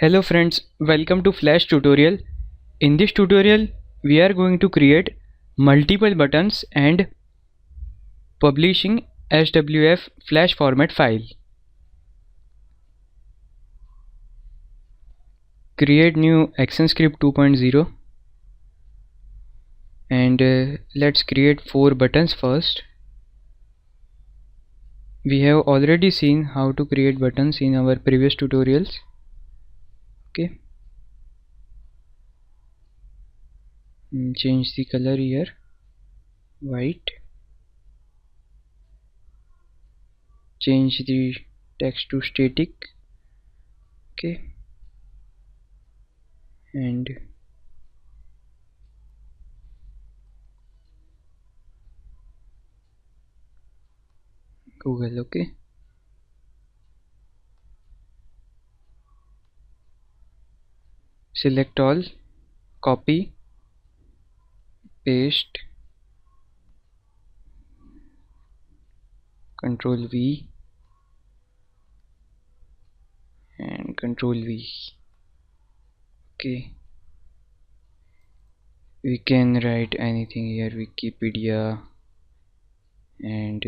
Hello friends, welcome to Flash tutorial. In this tutorial, we are going to create multiple buttons and publishing SWF Flash format file. Create new ActionScript 2.0 and let's create 4 buttons first. We have already seen how to create buttons in our previous tutorials. Okay. Change the color here, white. Change the text to static. Okay. And Google. Okay. Select all, copy, paste, Control V and Control V. Okay, we can write anything here, Wikipedia and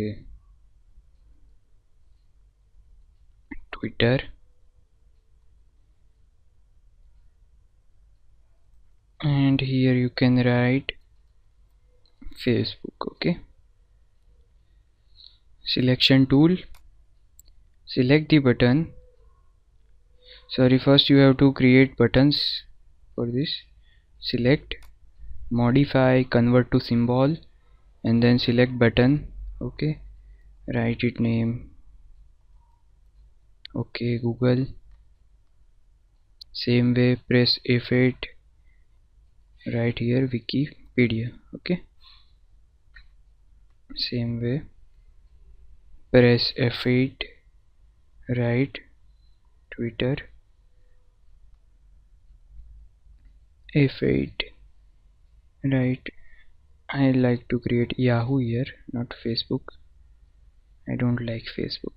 Twitter, and here you can write Facebook. Okay, selection tool, select the button. First you have to create buttons. For this, select, modify, convert to symbol, and then select button. Okay, write it name. Okay, Google. Same way, press F8, right here Wikipedia. Okay, same way, press F8, write Twitter, F8, right. I like to create Yahoo here, not Facebook. I don't like Facebook.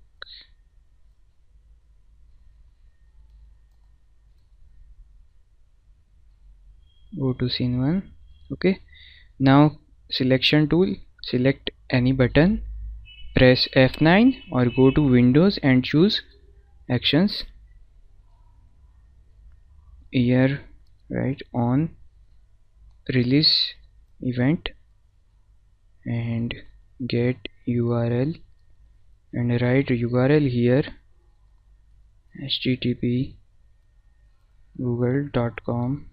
Go to scene 1. Okay, now selection tool, select any button, press F9 or go to Windows and choose actions. Here write on release event and get URL and write URL here http google.com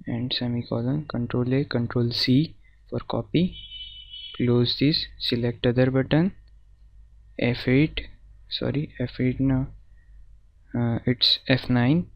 and semicolon, Control A, Control C for copy. Close this, select other button, F8, sorry, F8 now, it's F9,